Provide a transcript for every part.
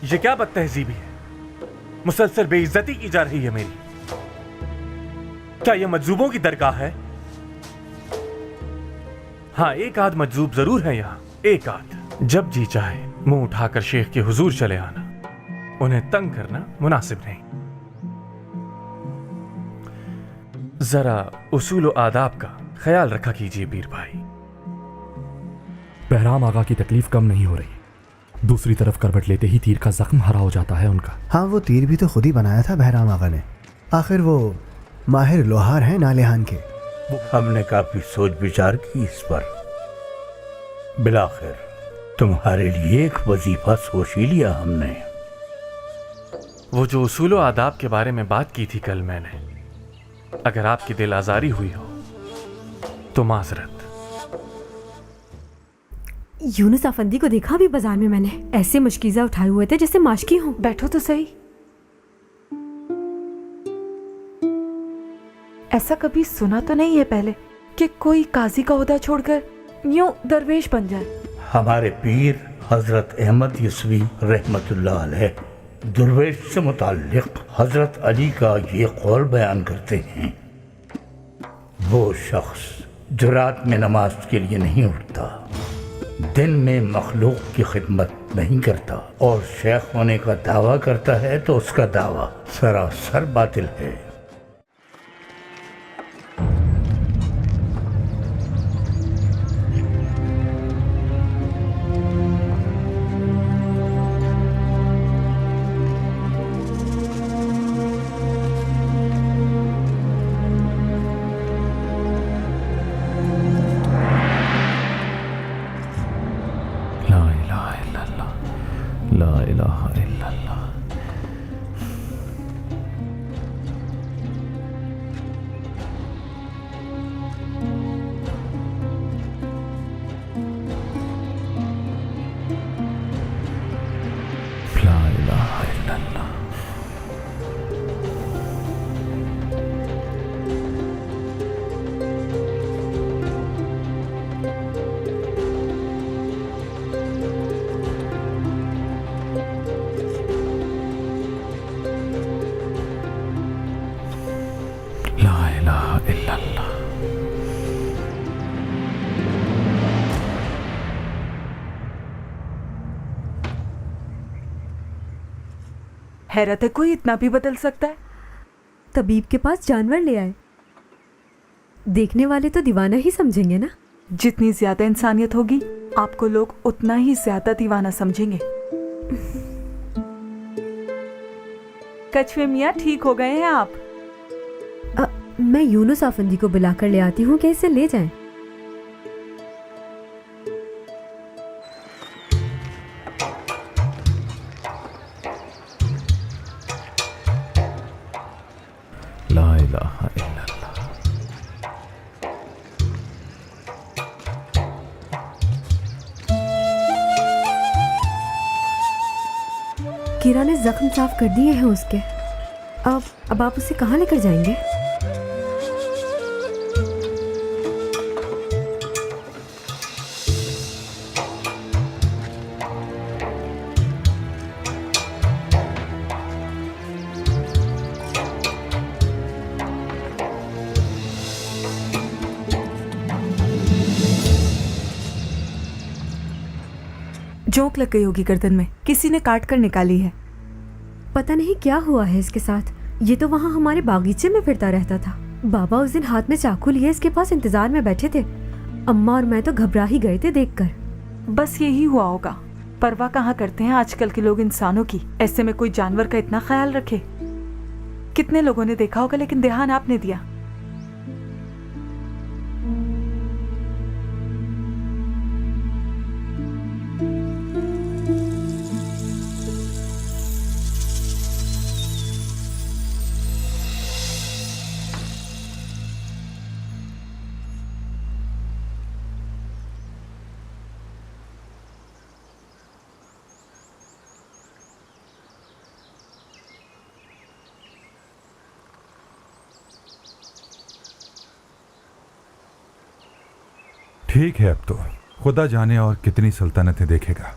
یہ کیا بد تہذیبی ہے؟ مسلسل بے عزتی کی جا رہی ہے میری. کیا یہ مجذوبوں کی درگاہ ہے؟ ہاں، ایک آدھ مجذوب ضرور ہے یہاں، ایک آدھ. جب جی چاہے منہ اٹھا کر شیخ کے حضور چلے آنا. انہیں تنگ کرنا مناسب نہیں. ذرا اصول و آداب کا خیال رکھا کیجیے پیر بھائی. بہرام آقا کی تکلیف کم نہیں ہو رہی. دوسری طرف کروٹ لیتے ہی تیر کا زخم ہرا ہو جاتا ہے ان کا. ہاں، وہ تیر بھی تو خود ہی بنایا تھا بہرام آقا نے. آخر وہ ماہر لوہار ہیں نالہان کے. ہم نے کافی سوچ بچار کی اس پر. بلاخر تمہارے لیے ایک وظیفہ سوچ ہی لیا ہم نے. وہ جو اصول و آداب کے بارے میں بات کی تھی کل میں نے، اگر آپ کی دل آزاری ہوئی ہو تو معذرت. یونس افندی کو دیکھا بھی بازار میں میں نے، ایسے مشکیزہ اٹھائے ہوئے تھے جیسے ماشکی ہوں. بیٹھو تو صحیح. ایسا کبھی سنا تو نہیں ہے پہلے کہ کوئی قاضی کا عہدہ چھوڑ کر یوں درویش بن جائے. ہمارے پیر حضرت احمد یسوی رحمت اللہ علیہ درویش سے متعلق حضرت علی کا یہ قول بیان کرتے ہیں: وہ شخص جو رات میں نماز کے لیے نہیں اٹھتا، دن میں مخلوق کی خدمت نہیں کرتا اور شیخ ہونے کا دعویٰ کرتا ہے تو اس کا دعویٰ سراسر باطل ہے. لا الہ الا اللہ. لا الہ الا اللہ. لا الہ الا اللہ. حیرت ہے کوئی اتنا بھی بدل سکتا ہے. طبیب کے پاس جانور لے آئے. دیکھنے والے تو دیوانہ ہی سمجھیں گے نا. جتنی زیادہ انسانیت ہوگی آپ کو لوگ اتنا ہی زیادہ دیوانہ سمجھیں گے. کچھوے میاں ٹھیک ہو گئے ہیں آپ؟ میں یونس افندی کو بلا کر لے آتی ہوں کہ اسے لے جائیں. لا الہ الا اللہ. کیرا نے زخم صاف کر دیے ہیں اس کے. اب آپ اسے کہاں لے کر جائیں گے؟ جوک لگ گئی ہوگی گردن میں، کسی نے کاٹ کر نکالی ہے. پتہ نہیں کیا ہوا ہے اس کے ساتھ. یہ تو وہاں ہمارے باغیچے میں پھرتا رہتا تھا. بابا اس دن ہاتھ میں چاقو لیے اس کے پاس انتظار میں بیٹھے تھے. اماں اور میں تو گھبرا ہی گئے تھے دیکھ کر. بس یہی ہوا ہوگا. پرواہ کہاں کرتے ہیں آج کل کے لوگ انسانوں کی. ایسے میں کوئی جانور کا اتنا خیال رکھے. کتنے لوگوں نے دیکھا ہوگا لیکن دھیان آپ نے دیا. ٹھیک ہے، اب تو خدا جانے اور کتنی سلطنتیں دیکھے گا.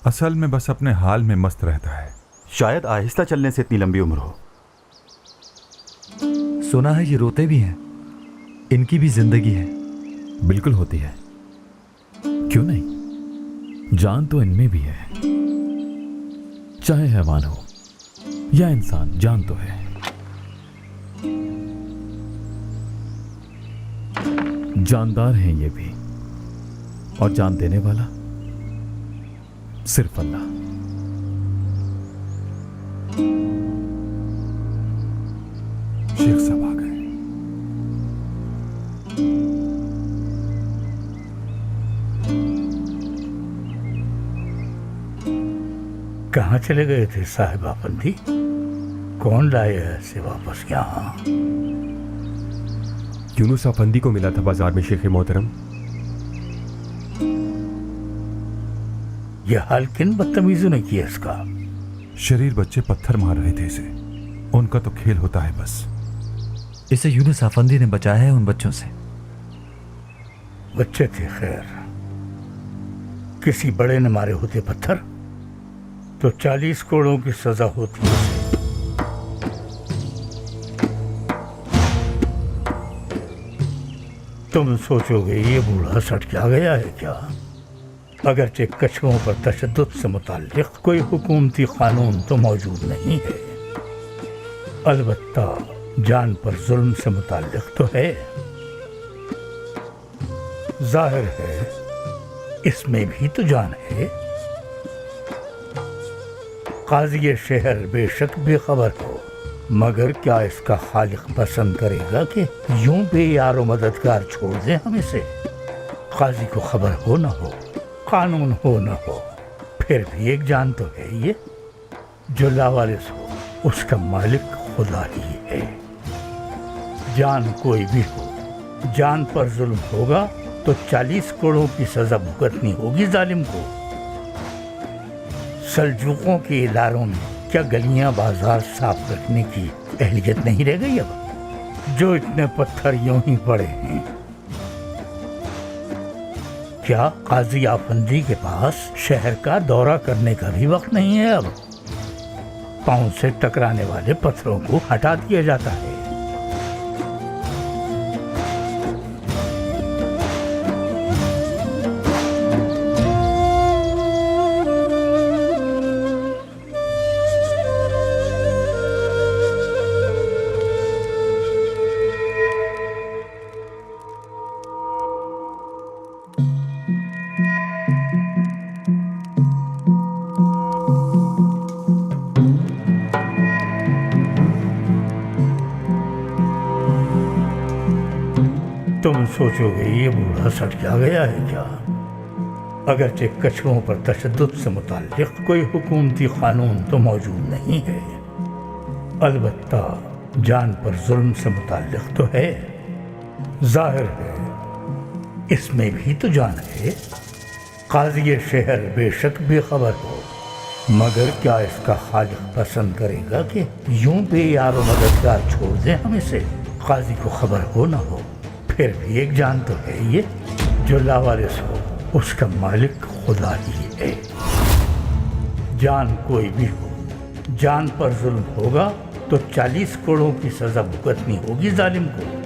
असल में बस अपने हाल में मस्त रहता है। शायद आहिस्ता चलने से इतनी लंबी उम्र हो। सुना है ये रोते भी हैं, इनकी भी जिंदगी है। बिल्कुल होती है, क्यों नहीं? जान तो इनमें भी है, चाहे हैवान हो या इंसान, जान तो है। जानदार हैं ये भी, और जान देने वाला सिर्फ अल्लाह। शेख साहब आ गए। कहाँ चले गए थे साहिब आफंदी? कौन लाए ऐसे वापस यहाँ? यूनुस अफंदी को मिला था बाजार में शेख मोहतरम। यह हाल किन बदतमीजों ने किया इसका? शरीर बच्चे पत्थर मार रहे थे इसे, उनका तो खेल होता है बस। इसे यूनुस अफंदी ने बचाया है उन बच्चों से। बच्चे थे खैर, किसी बड़े ने मारे होते पत्थर तो 40 कोड़ों की सजा होती है। तुम सोचोगे ये बूढ़ा सट क्या गया है क्या? अगरचे कछुओं पर तशद्दुद से मुताल्लिक कोई हुकूमती कानून तो मौजूद नहीं है, अलबत्ता जान पर जुल्म से मुताल्लिक तो है। जाहिर है इसमें भी तो जान है। काजी शहर बेशक बेखबर हो, मगर क्या इसका खालिक पसंद करेगा कि यूं बेयारो मददगार छोड़ दे हम इसे? काजी को खबर हो ना हो, कानून हो ना हो, फिर भी एक जान तो है ये। जो लावारिस हो उसका मालिक खुदा ही है। जान कोई भी हो, जान पर जुल्म होगा तो 40 कोड़ों की सजा भुगतनी होगी जालिम को। सल्जूकों के इलारों में क्या गलियां बाजार साफ रखने की अहलियत नहीं रह गई अब, जो इतने पत्थर यूं ही पड़े हैं? क्या काजी आफंदी के पास शहर का दौरा करने का भी वक्त नहीं है अब? पांव से टकराने वाले पत्थरों को हटा दिया जाता है। तुम सोचोगे ये बूढ़ा सट क्या गया है क्या? अगरचे कछुओं पर तशद्दुद से मुताल्लिक कोई हुकूमती कानून तो मौजूद नहीं है, अलबत्ता जान पर जुल्म से मुताल्लिक तो है। जाहिर है इसमें भी तो जान है। काजी शहर बेशक बेखबर हो, मगर क्या इसका खालिक पसंद करेगा कि यूं बेयारो मददगार छोड़ दें हम इसे? काजी को खबर हो ना हो, फिर भी एक जान तो है ये। जो लावारिस हो उसका मालिक खुदा ही है। जान कोई भी हो, जान पर जुल्म होगा तो 40 कोड़ों की सजा भुगतनी होगी जालिम को।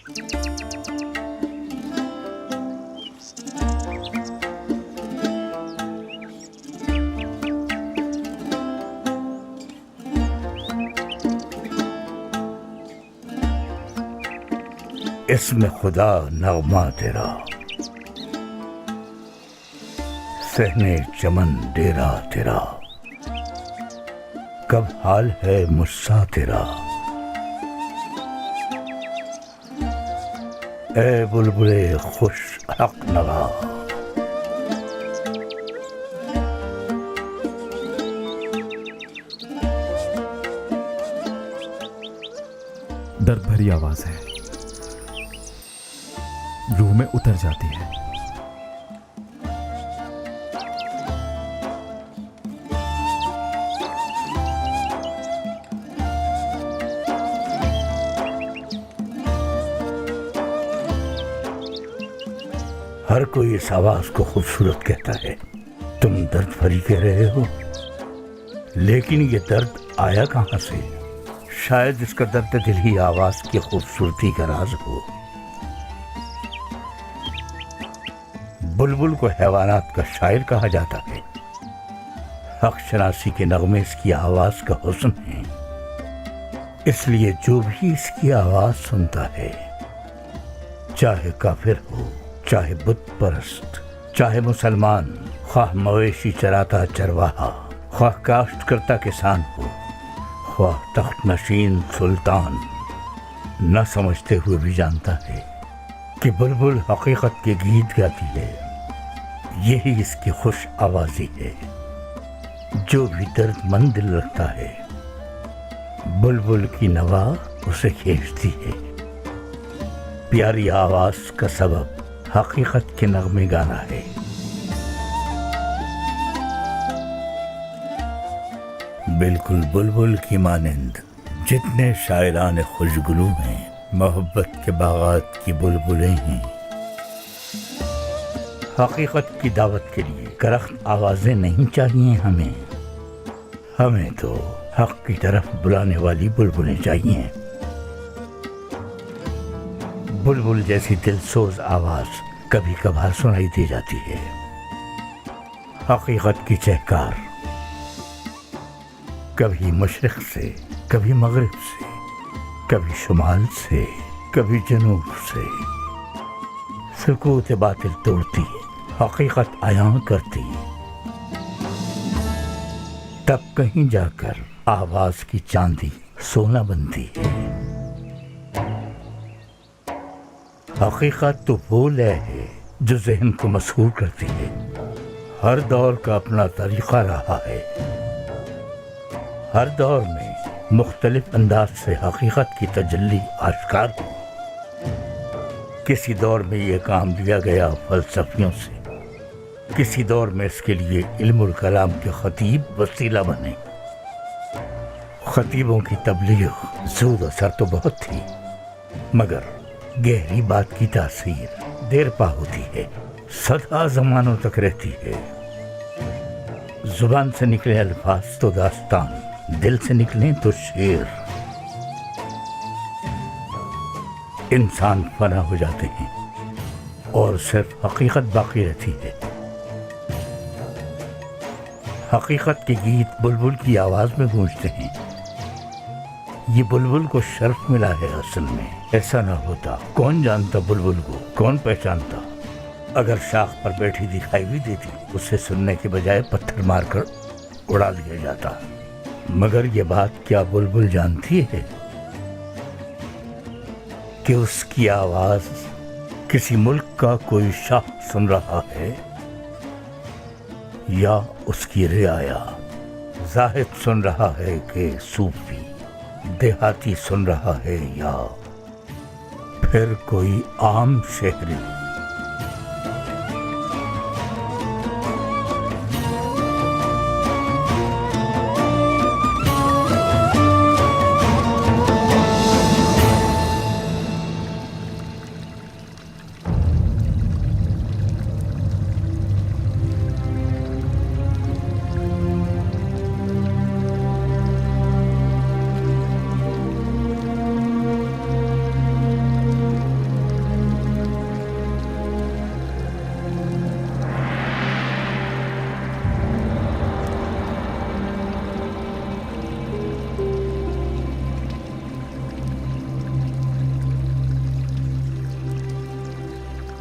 इसमें खुदा नगमा तेरा, सहने चमन डेरा तेरा, कब हाल है मुस्सा तेरा। ए बुलबुले खुश हक नवा, दर्द भरी आवाज है, रूह में उतर जाती है। हर कोई इस आवाज को खूबसूरत कहता है, तुम दर्द भरी कह रहे हो, लेकिन ये दर्द आया कहां से? शायद इसका दर्द दिल ही आवाज की खूबसूरती का राज हो। बुलबुल को हैवानात का शायर कहा जाता है। हक शनासी के नगमे इसकी आवाज का हुस्न है, इसलिए जो भी इसकी आवाज सुनता है, चाहे काफिर हो, चाहे बुत परस्त, चाहे मुसलमान, ख्वाह मवेशी चराता चरवाहा, ख्वाह काश्त करता किसान हो, ख्वाह तख्त नशीन सुल्तान, न समझते हुए भी जानता है कि बुलबुल हकीकत के गीत गाती है। यही इसकी खुश आवाज़ी है। जो भी दर्दमंद दिल रखता है, बुलबुल की नवा उसे खींचती है। प्यारी आवाज का सबब हकीकत के नगमे गाना है। बिल्कुल बुलबुल की मानिंद जितने शायरान खुशगुलू हैं, मोहब्बत के बागात की बुलबुलें हैं। हकीकत की दावत के लिए करख्त आवाजें नहीं चाहिए हमें तो हक की तरफ बुलाने वाली बुलबुलें चाहिए। बुलबुल जैसी दिलसोज आवाज कभी कभार सुनाई दी जाती है। हकीकत की चहकार कभी मशरिक से, कभी मगरिब से, कभी शुमाल से, कभी जनूब से सुकूत बातिल तोड़ती, हकीकत आयां करती, तब कहीं जाकर आवाज की चांदी सोना बनती है। हकीकत तो वो लय है जो ज़हन को मसहूर करती है। हर दौर का अपना तरीक़ा रहा है। हर दौर में मुख्तलिफ अंदाज से हकीकत की तजल्ली आश्कार हो। किसी दौर में ये काम लिया गया फ़लसफ़ियों से, किसी दौर में इसके लिए इल्मुल कलाम के ख़तीब वसीला बने। ख़तीबों की तबलीग ज़ूद असर तो बहुत थी, मगर गहरी बात की तासीर देर पा होती है, सदा ज़मानों तक रहती है। ज़ुबान से निकले अल्फाज तो दास्तान, दिल से निकले तो शेर। इंसान फना हो जाते हैं और सिर्फ हकीकत बाकी रहती है। हकीकत के गीत बुलबुल की आवाज में गूंजते हैं। ये बुलबुल को शर्फ मिला है। असल में ऐसा ना होता, कौन जानता बुलबुल को, कौन पहचानता। अगर शाख पर बैठी दिखाई भी देती, उसे सुनने के बजाय पत्थर मारकर उड़ा दिया जाता। मगर ये बात क्या बुलबुल जानती है कि उसकी आवाज किसी मुल्क का कोई शाह सुन रहा है या उसकी रियाया? जाहिद सुन रहा है कि सूफी, देहाती सुन रहा है या फिर कोई आम शहरी?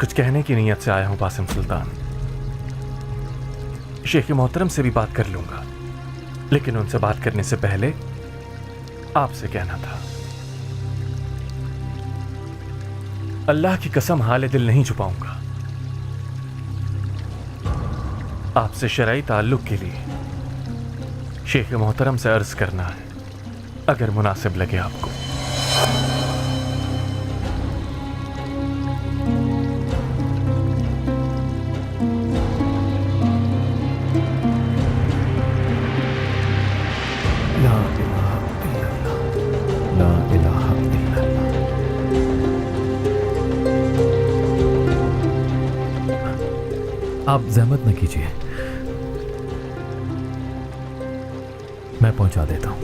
कुछ कहने की नीयत से आया हूं बासिम सुल्तान। शेख मोहतरम से भी बात कर लूंगा, लेकिन उनसे बात करने से पहले आपसे कहना था। अल्लाह की कसम हाले दिल नहीं छुपाऊंगा। आपसे शरई ताल्लुक के लिए शेख मोहतरम से अर्ज करना है, अगर मुनासिब लगे आपको। ला इलाहा इल्लल्लाह, ला इलाहा इल्लल्लाह। आप जहमत न कीजिए, मैं पहुंचा देता हूं।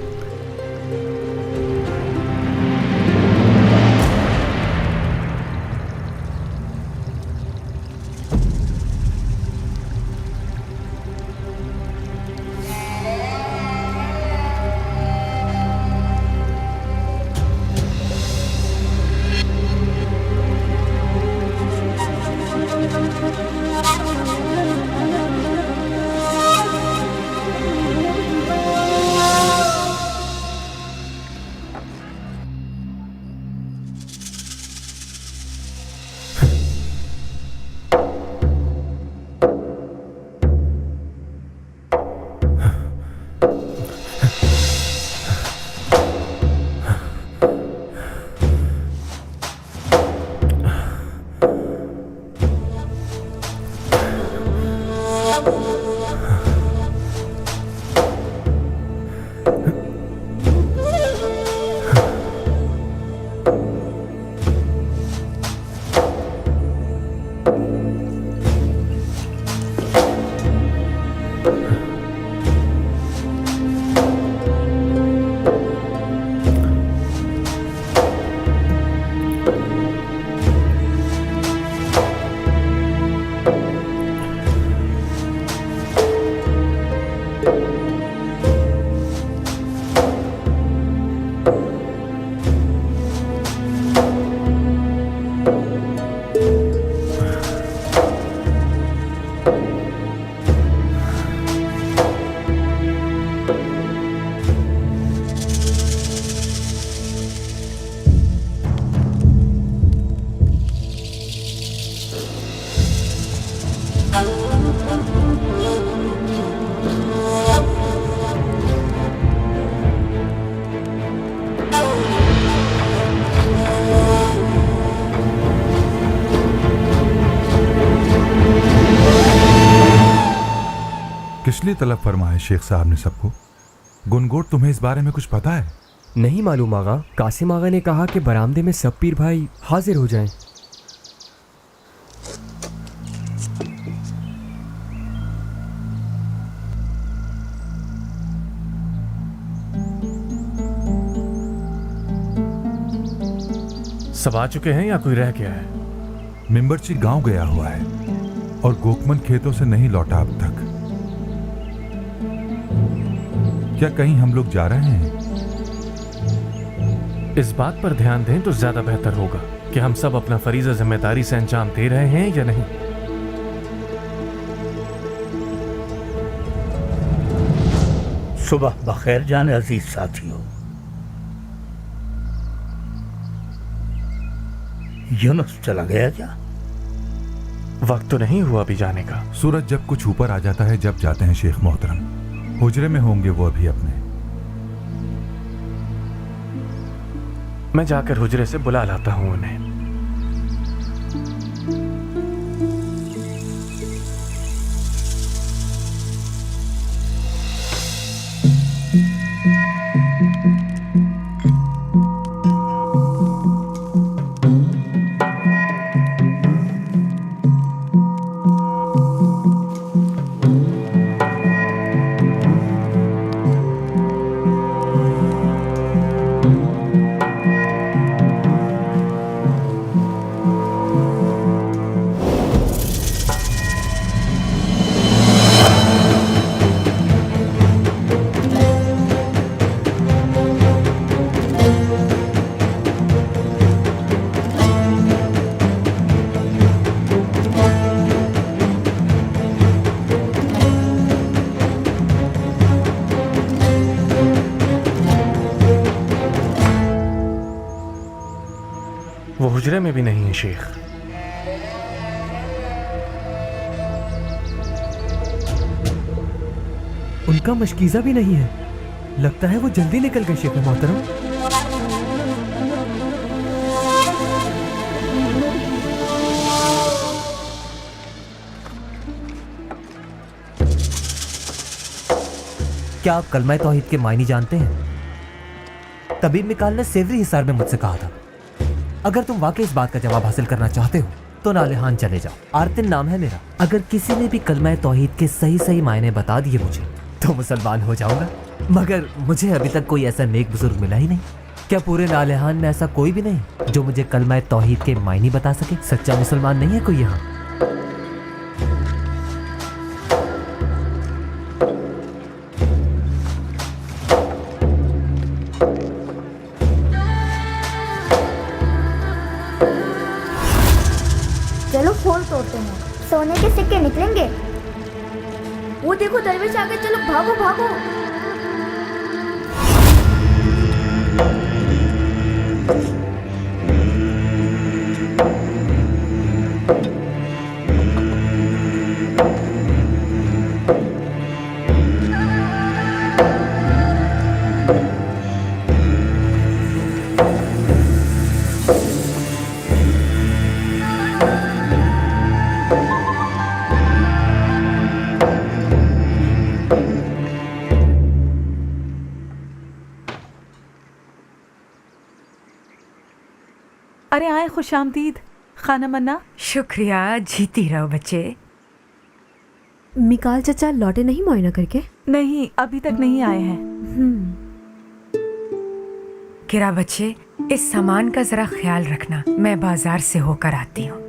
किस लिए तलब फरमाए शेख साहब ने सबको? गुनगोट, तुम्हें इस बारे में कुछ पता है? नहीं मालूम आगा। कासिम आगा ने कहा कि बरामदे में सब पीर भाई हाजिर हो जाएं। सब आ चुके हैं या कोई रह गया है? मिंबरची गांव गया हुआ है और गोकमन खेतों से नहीं लौटा अब तक। क्या कहीं हम लोग जा रहे हैं? इस बात पर ध्यान दें तो ज्यादा बेहतर होगा कि हम सब अपना फरीज़ा जिम्मेदारी से अंजाम दे रहे हैं या नहीं। सुबह बखैर जाने अजीज साथियों। यूनुस चला गया क्या? वक्त तो नहीं हुआ अभी जाने का। सूरज जब कुछ ऊपर आ जाता है जब जाते हैं शेख मोहतरम। हुजरे में होंगे वो अभी अपने। मैं जाकर हुजरे से बुला लाता हूं उन्हें। वो हुजरे में भी नहीं है शेख। उनका मशकीज़ा भी नहीं है। लगता है वो जल्दी निकल गए शेख मोहतरम। क्या आप कलमा तौहीद के मायने जानते हैं? तबीब मिकाल ने सेवरी हिसार में मुझसे कहा था, अगर तुम वाकई इस बात का जवाब हासिल करना चाहते हो तो नालेहान चले जाओ। आरतिन नाम है मेरा। अगर किसी ने भी कलमा तौहीद के सही सही मायने बता दिए मुझे तो मुसलमान हो जाऊंगा। मगर मुझे अभी तक कोई ऐसा नेक बुजुर्ग मिला ही नहीं। क्या पूरे नालेहान में ऐसा कोई भी नहीं जो मुझे कलमा तौहीद के मायने बता सके? सच्चा मुसलमान नहीं है कोई यहाँ? चलो फोन तोड़ते हैं, सोने के सिक्के निकलेंगे। वो देखो दरवेश आ गए, चलो भागो भागो। अरे आए, खुश आमदीद खाना मन्ना। शुक्रिया, जीती रहो बच्चे। मिकाल चचा लौटे नहीं मुआयना करके? नहीं, अभी तक नहीं आए हैं। किरा बच्चे, इस सामान का जरा ख्याल रखना। मैं बाजार से होकर आती हूँ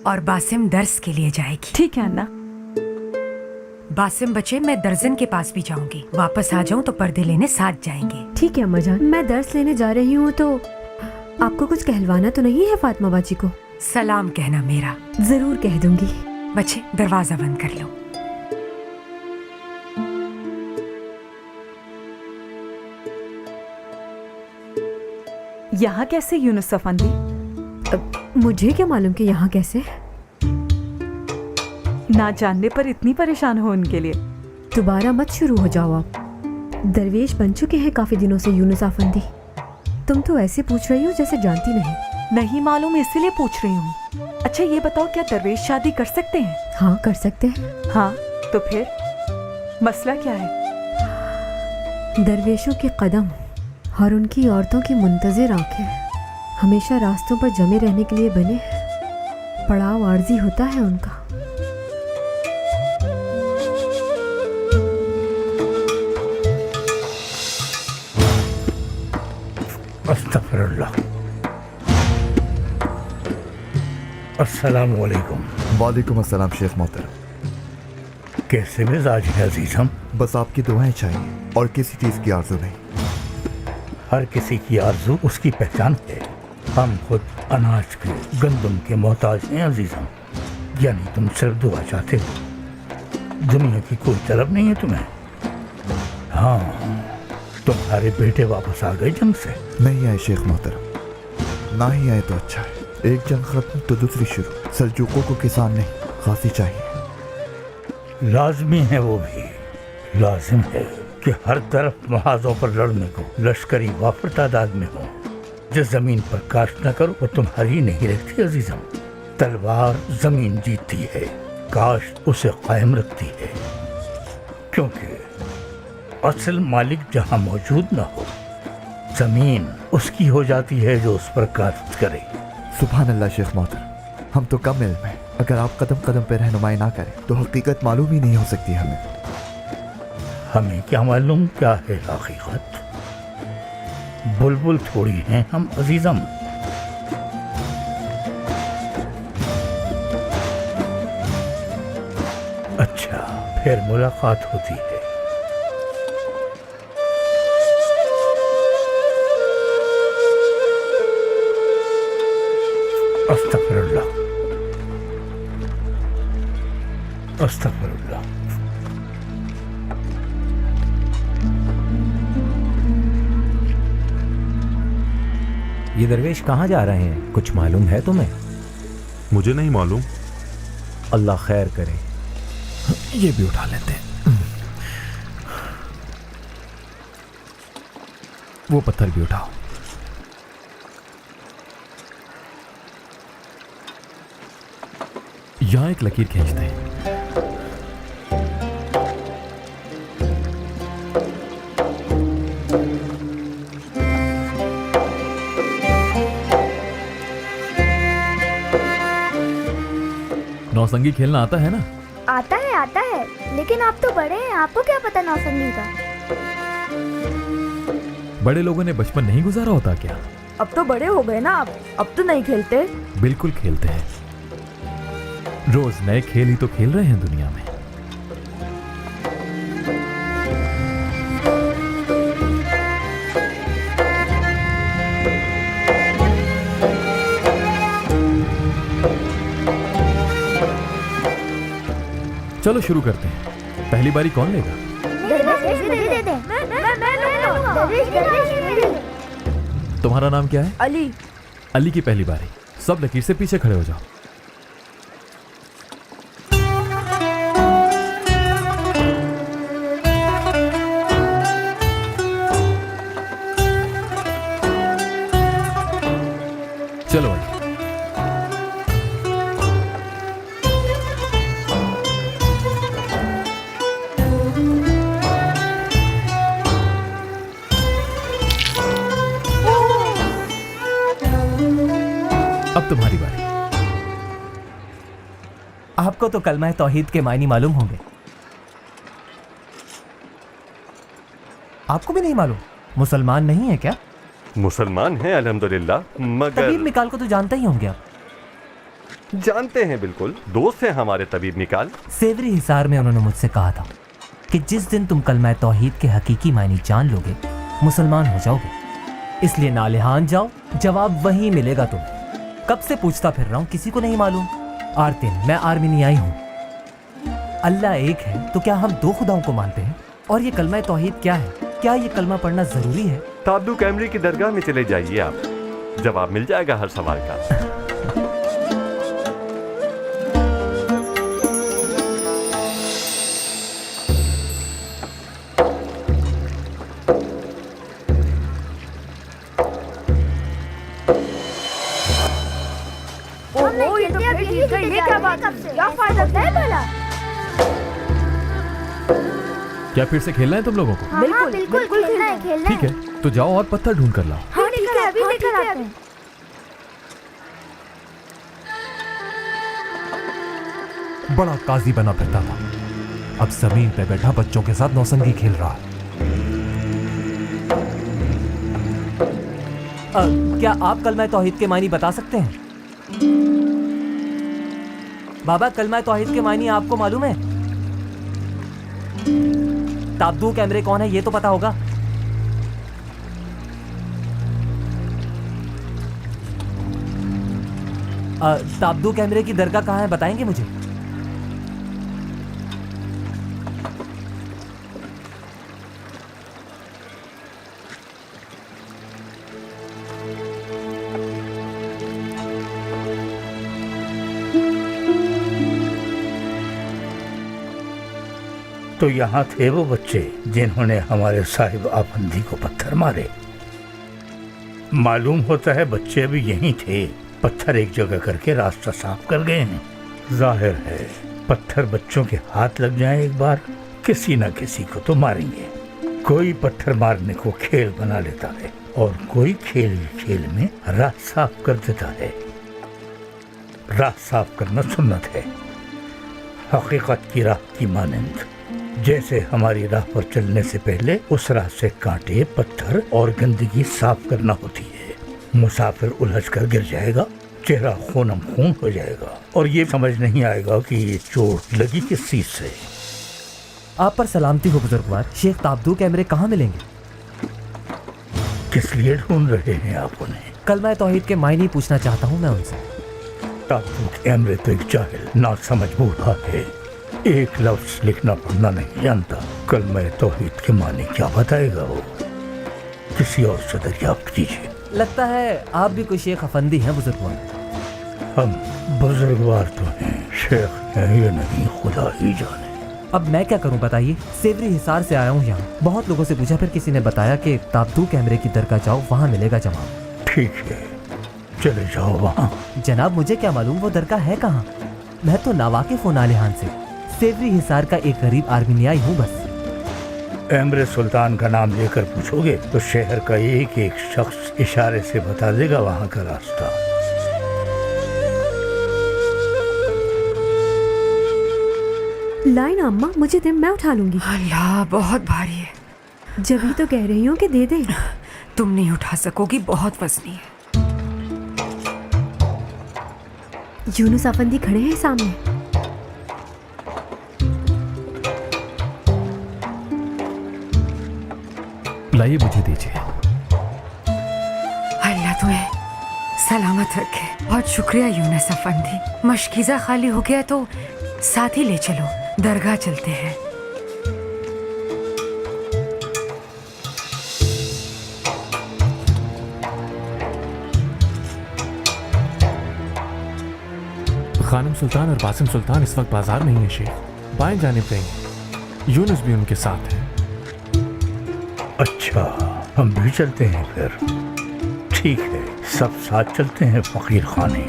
और बासिम दर्स के लिए जाएगी। ठीक है अन्ना। बासिम बच्चे, मैं दर्जन के पास भी जाऊंगी। वापस आ जाऊं तो पर्दे लेने साथ जाएंगे। ठीक है अम्मा जान। मैं दर्स लेने जा रही हूँ तो आपको कुछ कहलवाना तो नहीं है फातिमा बाजी को? सलाम कहना मेरा। जरूर कह दूंगी। बच्चे दरवाजा बंद कर लो। यहाँ कैसे यूनुस अफंदी? मुझे क्या मालूम कि यहाँ कैसे? ना जानने पर इतनी परेशान हो उनके लिए। दोबारा मत शुरू हो जाओ आप। दरवेश बन चुके हैं काफी दिनों से यूनुस अफंदी। तुम तो ऐसे पूछ रही हो जैसे जानती नहीं। नहीं मालूम इसलिए पूछ रही हूँ। अच्छा ये बताओ, क्या दरवेश शादी कर सकते हैं? हाँ कर सकते हैं। हाँ तो फिर मसला क्या है? दरवेशों के कदम और उनकी औरतों की मुंतज़िर आंखें हमेशा रास्तों पर जमे रहने के लिए बने हैं। पड़ाव आर्जी होता है उनका। अस्तगफिरुल्लाह। अस्सलामु अलैकुम। वालेकुम अस्सलाम शेख मोहतरम। कैसे मिजाज है अजीज़म? बस आपकी दुआएं चाहिए और किसी चीज़ की आरज़ू नहीं। हर किसी की आरज़ू उसकी पहचान है। हम खुद अनाज के, गंदम के मोहताज हैं अजीज़म। यानी तुम सिर्फ दुआ चाहते हो, दुनिया की कोई तलब नहीं है तुम्हें। हाँ, तुम्हारे बेटे वापस आ गए जंग से? नहीं आए शेख मोहतरम, ना ही आए तो अच्छा है। एक जंग खत्म तो दूसरी शुरू। सल्जूकों को किसान नहीं खासी चाहिए। लाजमी है, वो भी लाजिम है कि हर तरफ महाजों पर लड़ने को लश्करी वाफर तादाद में हो। जिस जमीन पर काश्त न करो वो तुम्हारी नहीं रहती अजीजम। तलवार जमीन जीतती है, काश्त उसे कायम रखती है। क्योंकि असल मालिक जहाँ मौजूद न हो, जमीन उसकी हो जाती है जो उस पर काश्त करे। सुभान अल्लाह शेख मोहतरम, हम तो कम इल्म है। अगर आप कदम कदम पे रहनुमाई ना करें तो हकीकत मालूम ही नहीं हो सकती हमें। हमें क्या मालूम क्या है हकीकत? बुलबुल थोड़ी हैं हम अजीजम। अच्छा, फिर मुलाकात होती है। अस्तगफिरुल्लाह, अस्तगफिरुल्लाह। ये दरवेश कहाँ जा रहे हैं, कुछ मालूम है तुम्हें? मुझे नहीं मालूम। अल्लाह खैर करे। ये भी उठा लेते हैं। वो पत्थर भी उठाओ। यहां एक लकीर खींचते हैं। नौसंगी खेलना आता है ना? आता है, लेकिन आप तो बड़े हैं, आपको क्या पता नौसंगी का? बड़े लोगों ने बचपन नहीं गुजारा होता क्या? अब तो बड़े हो गए ना आप, अब तो नहीं खेलते। बिल्कुल खेलते हैं, रोज नए खेल ही तो खेल रहे हैं दुनिया में। चलो शुरू करते हैं। पहली बारी कौन लेगा? तुम्हारा नाम क्या है? अली। अली की पहली बारी। सब लकीर से पीछे खड़े हो जाओ। चलो भाई। अब तुम्हारी बारी। आपको तो कलमा तौहीद के मायने मालूम होंगे। आपको भी नहीं मालूम? मुसलमान नहीं है क्या? मुसलमान हैं अल्हम्दुलिल्लाह, मगर तबीब मिकाल को तो जानते ही होंगे आप। जानते हैं, बिल्कुल दोस्त हैं हमारे तबीब मिकाल। सेवरी हिसार में उन्होंने मुझसे कहा था कि जिस दिन तुम कलमा तौहीद के हकीकी मायने जान लोगे, मुसलमान हो जाओगे। इसलिए नालिहान जाओ, जवाब वहीं मिलेगा तुम्हें। कब से पूछता फिर रहा हूं, किसी को नहीं मालूम। आर्तिन, मैं आर्मीनियाई हूं। अल्लाह एक है तो क्या हम दो खुदाओं को मानते हैं? और ये कलमा तौहीद क्या है? क्या ये कलमा पढ़ना जरूरी है? ताब्दू कैमरी की दरगाह में चले जाइए आप, जवाब मिल जाएगा हर सवाल का। क्या फिर से खेलना है तुम लोगों को? बिल्कुल खेलना है। ठीक है, तो जाओ और पत्थर ढूंढ कर लाओ। हाँ ठीक है, अभी लेकर आते हैं। बड़ा काजी बना फिरता था, अब जमीन पे बैठा बच्चों के साथ नौसंगी खेल रहा है। क्या आप कलमा तौहीद के मायने बता सकते हैं? बाबा, कलमा तौहीद के मायने आपको मालूम है? ताब्दू कैमरे कौन है ये तो पता होगा। ताब्दू कैमरे की दरगाह कहाँ है, बताएंगे मुझे? तो यहाँ थे वो बच्चे जिन्होंने हमारे साहिब आफंदी को पत्थर मारे। मालूम होता है बच्चे अभी यहीं थे, पत्थर एक जगह करके रास्ता साफ कर गए हैं। जाहिर है पत्थर बच्चों के हाथ लग जाए एक बार, किसी न किसी को तो मारेंगे। कोई पत्थर मारने को खेल बना लेता है और कोई खेल खेल में राह साफ कर देता है। राह साफ करना सुन्नत है, हकीकत की राह की मानंद। जैसे हमारी राह पर चलने से पहले उस राह से कांटे, पत्थर और गंदगी साफ करना होती है। मुसाफिर उलझ कर गिर जाएगा, चेहरा खूनम खून हो जाएगा और ये समझ नहीं आएगा कि ये चोट लगी किस चीज से। आप पर सलामती हो बुजुर्गवार। शेख ताब्दू कैमरे कहाँ मिलेंगे? किस लिए ढूंढ रहे हैं आप उन्हें? कलमा तौहीद के मायने पूछना चाहता हूँ मैं उनसे। ताब्दू कैमरे तो एक जाहिल ना समझ बूढ़ा है, एक लफ्ज लिखना पढ़ना नहीं जानता। कलमा तौहीद के माने क्या बताएगा वो? किसी और से दरियाफ्त कीजिए। लगता है आप भी कोई शेख अफंदी हैं बुजुर्गवार। हम बुजुर्गवार तो हैं, शेख है या नहीं खुदा ही जाने। अब मैं क्या करूं बताइए। सेवरी हिसार से आया हूं यहाँ, बहुत लोगों से पूछा, फिर किसी ने बताया कि ताबतू कैमरे की दरगाह जाओ, वहाँ मिलेगा जवाब। ठीक है, चले जाओ वहाँ। जनाब मुझे क्या मालूम वो दरगाह है कहाँ, मैं तो नावाकिफ हूँ नालेहान से। सेवरी हिसार का एक गरीब आर्मीनियाई हूँ बस। एमरे सुल्तान का नाम लेकर पूछोगे तो शहर का एक एक शख्स इशारे से बता देगा वहाँ का रास्ता। लाइन अम्मा, मुझे दे, मैं उठा लूंगी। अल्लाह बहुत भारी है। जब ही तो कह रही हूँ कि दे दे। तुम नहीं उठा सकोगी, बहुत वजनी है। यूनुस अफंदी खड़े हैं सामने। लाइए मुझे दीजिए। अल्लाह तुम्हें सलामत रखे। बहुत शुक्रिया यूनुस अफंदी। मशकीज़ा खाली हो गया तो साथ ही ले चलो, दरगाह चलते हैं। खानम सुल्तान और बासिम सुल्तान इस वक्त बाजार में ही है शेख, बाएं जाने पे हैं। यूनुस भी उनके साथ है। अच्छा, हम भी चलते हैं फिर। ठीक है, सब साथ चलते हैं फकीर खाने।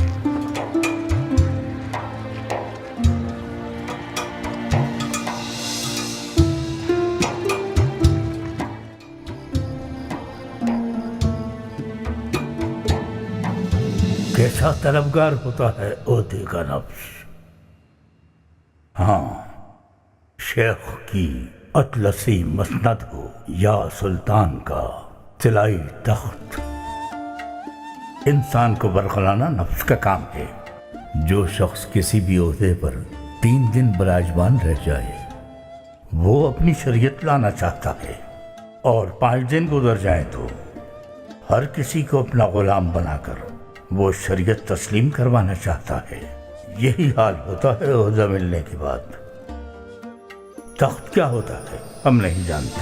कैसा तलबगार होता है ओहदे का नफ्स। हाँ, शेख की अतलसी मसनद हो या सुल्तान का तिलाई तख्त, इंसान को बरगलाना नफ्स का काम है। जो शख्स किसी भी ओहदे पर 3 दिन विराजमान रह जाए वो अपनी शरीयत लाना चाहता है, और 5 दिन गुजर जाए तो हर किसी को अपना गुलाम बनाकर वो शरीयत तस्लीम करवाना चाहता है। यही हाल होता है ओहदा मिलने के बाद। तख्त क्या होता है हम नहीं जानते।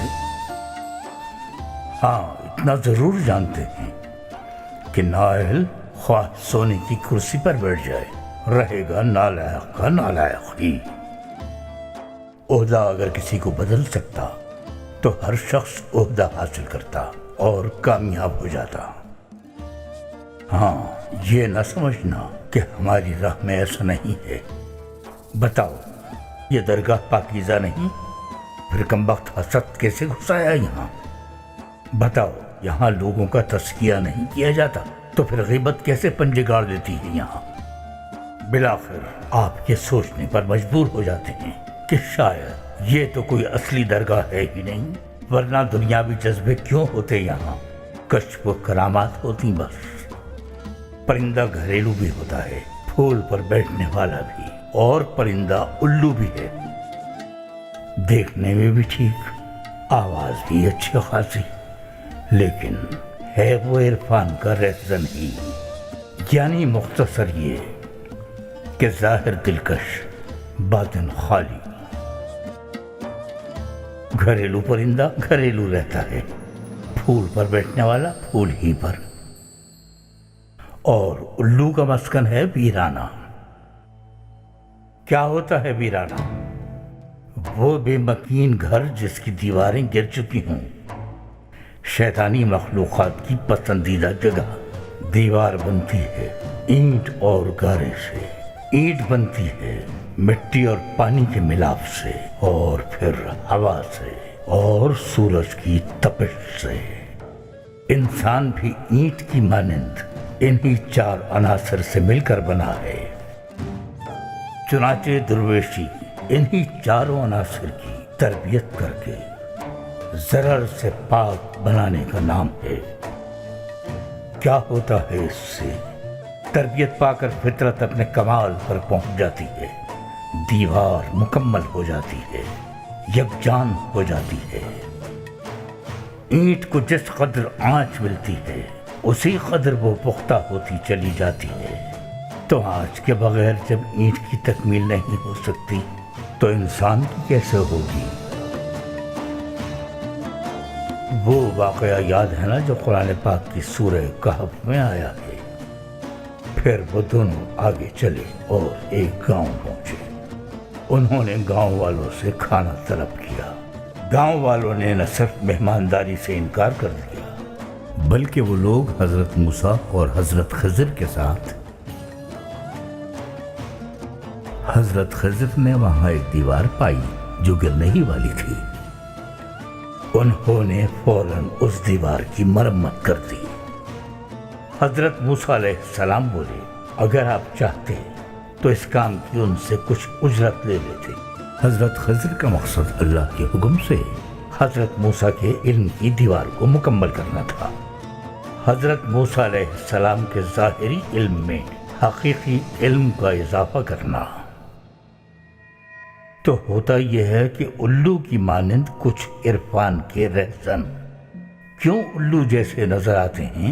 हाँ, इतना जरूर जानते हैं कि नाअहल ख्वाह सोने की कुर्सी पर बैठ जाए, रहेगा नालायक का नालायक ही। ओहदा अगर किसी को बदल सकता तो हर शख्स ओहदा हासिल करता और कामयाब हो जाता। हाँ, ये न समझना कि हमारी राह में ऐसा नहीं है। बताओ, ये दरगाह पाकीज़ा नहीं, फिर कमबख्त हसद कैसे घुसाया यहाँ? बताओ, यहाँ लोगों का तज़किया नहीं किया जाता तो फिर ग़ीबत कैसे पंजे गाड़ देती है यहाँ? बिलाखिर आप ये सोचने पर मजबूर हो जाते हैं कि शायद ये तो कोई असली दरगाह है ही नहीं, वरना दुनियावी जज्बे क्यों होते यहाँ? कश्फ व करामात होती बस। परिंदा घरेलू भी होता है, फूल पर बैठने वाला भी, और परिंदा उल्लू भी है, देखने में भी ठीक, आवाज भी अच्छी खासी, लेकिन है वो इरफान का रहज़न ही। यानी मुख्तसर ये कि ज़ाहिर दिलकश बातिन खाली। घरेलू परिंदा घरेलू रहता है, फूल पर बैठने वाला फूल ही पर, और उल्लू का मस्कन है वीराना। क्या होता है वीराना? वो बेमकीन घर जिसकी दीवारें गिर चुकी हों, शैतानी मखलूक़ात की पसंदीदा जगह। दीवार बनती है ईंट और गारे से, ईंट बनती है मिट्टी और पानी के मिलाप से, और फिर हवा से और सूरज की तपिश से। इंसान भी ईंट की मानंद इन्हीं 4 अनासर से मिलकर बना है। चुनाचे दुर्वेशी इन्हीं 4 अनासर की तरबियत करके जरर से पाक बनाने का नाम है। क्या होता है इससे? तरबियत पाकर फितरत अपने कमाल पर पहुंच जाती है, दीवार मुकम्मल हो जाती है, यकजान हो जाती है। ईंट को जिस कदर आंच मिलती है उसी कदर वो पुख्ता होती चली जाती है। तो आंच के बगैर जब ईंट की तकमील नहीं हो सकती तो इंसान की कैसे होगी? वो वाकया याद है ना जो कुरान पाक की सूरह कहफ में आया है। फिर वो दोनों आगे चले और एक गांव पहुंचे। उन्होंने गांव वालों से खाना तलब किया। गांव वालों ने न सिर्फ मेहमानदारी से इनकार कर दिया, बल्कि वो लोग हजरत मूसा और हजरत खिज़र के साथ, हजरत खिज़र ने वहां एक दीवार पाई जो गिरने ही वाली थी। उन्होंने फौरन उस दीवार की मरम्मत कर दी। हजरत मूसा अलैहिस्सलाम बोले, अगर आप चाहते तो इस काम की उनसे कुछ उजरत ले लेते। हजरत खिज़र का मकसद अल्लाह के हुक्म से हजरत मूसा के इल्म की दीवार को मुकम्मल करना था। हजरत मूसा अलैहिस्सलाम के ज़ाहिरी इल्म में हकीकी इल्म का इजाफा करना। तो होता यह है कि उल्लू की मानंद कुछ इरफान के रहसन क्यों उल्लू जैसे नजर आते हैं,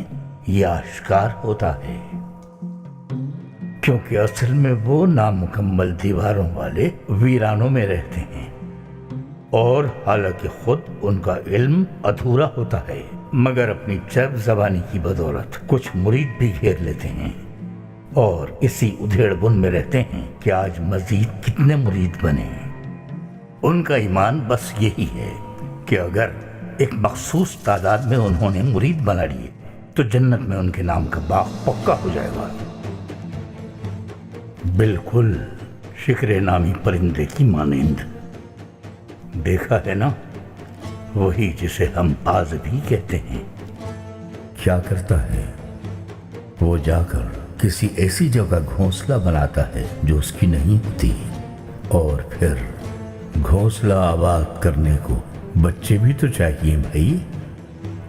यह आश्कार होता है, क्योंकि असल में वो नामुकम्मल दीवारों वाले वीरानों में रहते हैं और हालांकि खुद उनका इल्म अधूरा होता है, मगर अपनी चब ज़बानी की बदौलत कुछ मुरीद भी घेर लेते हैं और इसी उधेड़ बुन में रहते हैं कि आज मजीद कितने मुरीद बने। उनका ईमान बस यही है कि अगर एक मखसूस तादाद में उन्होंने मुरीद बना लिए तो जन्नत में उनके नाम का बाग पक्का हो जाएगा। बिल्कुल शिकरे नामी परिंदे की मानिंद। देखा है ना, वही जिसे हम आज भी कहते हैं। क्या करता है वो? जाकर किसी ऐसी जगह घोंसला बनाता है जो उसकी नहीं होती, और फिर घोंसला आबाद करने को बच्चे भी तो चाहिए भाई।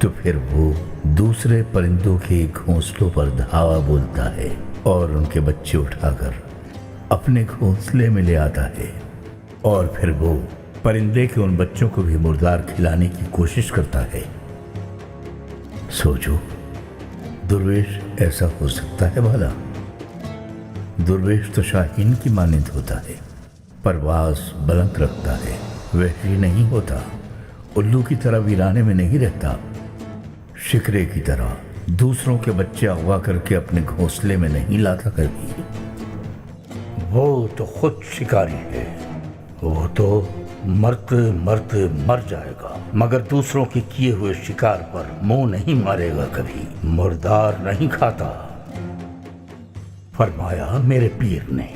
तो फिर वो दूसरे परिंदों के घोंसलों पर धावा बोलता है और उनके बच्चे उठाकर अपने घोंसले में ले आता है, और फिर वो परिंदे के उन बच्चों को भी मुर्दार खिलाने की कोशिश करता है। सोचो, दुर्वेश ऐसा हो सकता है भला? दुर्वेश तो शाहीन की मानिंद होता है, परवाज बुलंद रखता है, वहशी नहीं होता, उल्लू की तरह वीराने में नहीं रहता, शिकरे की तरह दूसरों के बच्चे अगवा करके अपने घोंसले में नहीं लाता कभी। वो तो खुद शिकारी है, वो तो मरते मरते मर जाएगा, मगर दूसरों के किए हुए शिकार पर मुंह नहीं मारेगा कभी, मुर्दार नहीं खाता। फरमाया मेरे पीर ने,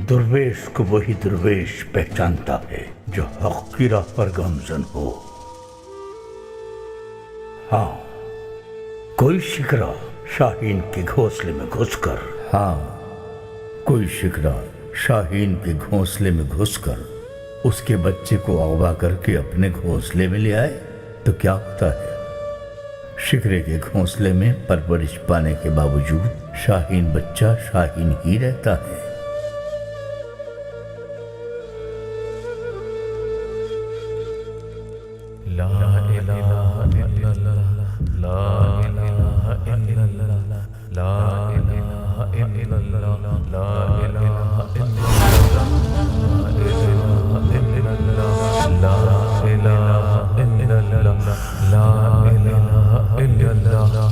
दुर्वेश को वही दुर्वेश पहचानता है जो हक की राह पर गमजन हो। हाँ, कोई शिकरा शाहीन के घोंसले में घुसकर, कोई शिकरा शाहीन के घोंसले में घुसकर उसके बच्चे को अगवा करके अपने घोंसले में ले आए तो क्या होता है? शिकरे के घोंसले में परवरिश पाने के बावजूद शाहीन बच्चा शाहीन ही रहता है। ला इलाहा इल्लल्लाह, ला इलाहा इल्लल्लाह, ला इलाहा इल्लल्लाह, ला इलाहा इल्लल्लाह, ला इलाहा इल्लल्लाह, ला इलाहा इल्लल्लाह,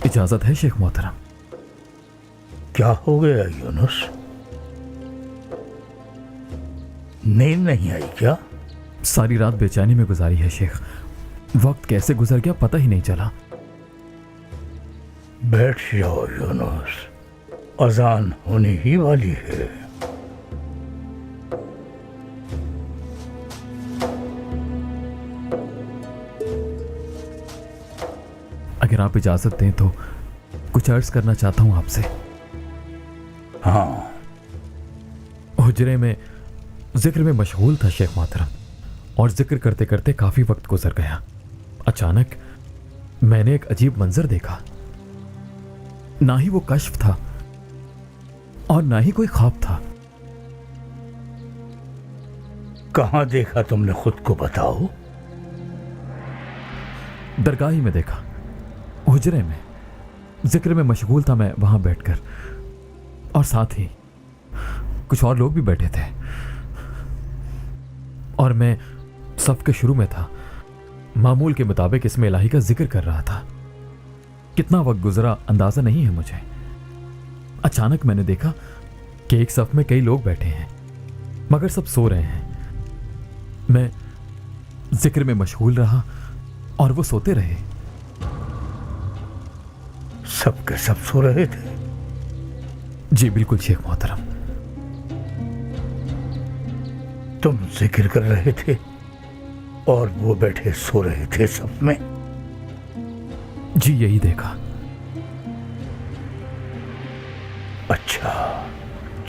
इजाजत है शेख मोहतरम? क्या हो गया यूनुस, नींद नहीं आई क्या? सारी रात बेचैनी में गुजारी है शेख, वक्त कैसे गुजर गया पता ही नहीं चला। बैठ जाओ यूनुस, अजान होने ही वाली है। अगर आप इजाजत दें तो कुछ अर्ज करना चाहता हूं आपसे। हाँ। हुजरे में जिक्र में मशगूल था शेख मोहतरम, और जिक्र करते करते काफी वक्त गुजर गया। अचानक मैंने एक अजीब मंजर देखा। ना ही वो कश्फ था और ना ही कोई ख्वाब था। कहां देखा तुमने, खुद को बताओ। दरगाह में देखा, हुजरे में। जिक्र में मशगूल था मैं वहां बैठकर, और साथ ही कुछ और लोग भी बैठे थे, और मैं सफ के शुरू में था। मामूल के मुताबिक इसमें इलाही का जिक्र कर रहा था। कितना वक्त गुजरा अंदाजा नहीं है मुझे। अचानक मैंने देखा कि एक सफ में कई लोग बैठे हैं, मगर सब सो रहे हैं। मैं जिक्र में मशगूल रहा और वो सोते रहे। सब के सब सो रहे थे? जी बिल्कुल शेख मोहतरम। तुम जिक्र कर रहे थे और वो बैठे सो रहे थे सब में? जी यही देखा। अच्छा,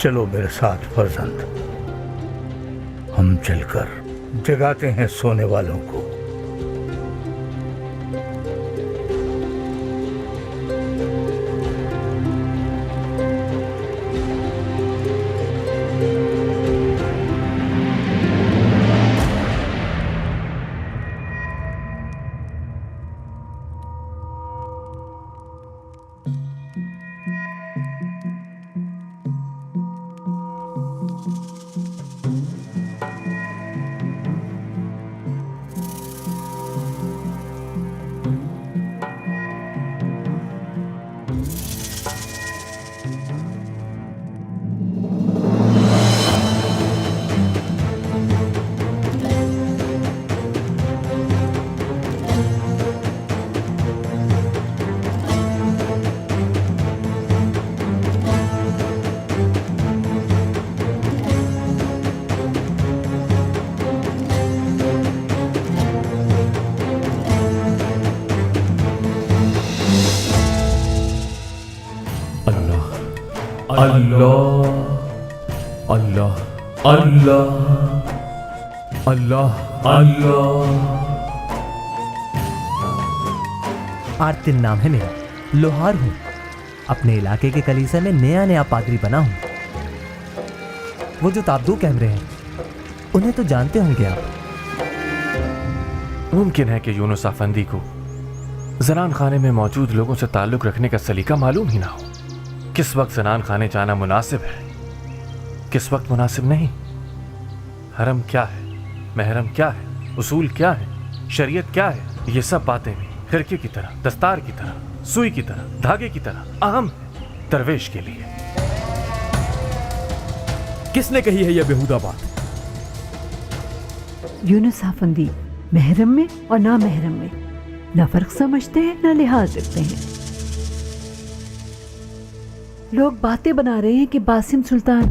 चलो मेरे साथ फर्जंद, हम चलकर जगाते हैं सोने वालों को। अल्लाह अल्लाह अल्लाह अल्लाह अल्लाह। आरतिन नाम है मेरा, लोहार हूँ। अपने इलाके के कलीसिया में नया नया पादरी बना हूँ। वो जो ताबदू कैमरे हैं उन्हें तो जानते होंगे आप। मुमकिन है कि यूनुस अफंदी को जनान खाने में मौजूद लोगों से ताल्लुक रखने का सलीका मालूम ही ना हो। किस वक्त जनान खाने जाना मुनासिब है, किस वक्त मुनासिब नहीं। हरम क्या है, महरम क्या है, उसूल क्या है, शरीयत क्या है, ये सब बातें भी खिड़की की तरह, दस्तार की तरह, सुई की तरह, धागे की तरह अहम है दरवेश के लिए। किसने कही है यह बेहुदा बात? यूनुस अफंदी महरम में और ना महरम में ना फर्क समझते हैं ना लिहाज रखते हैं। लोग बातें बना रहे हैं कि बासिम सुल्तान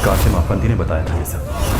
कासिम अफंदी ने बताया था ये सब।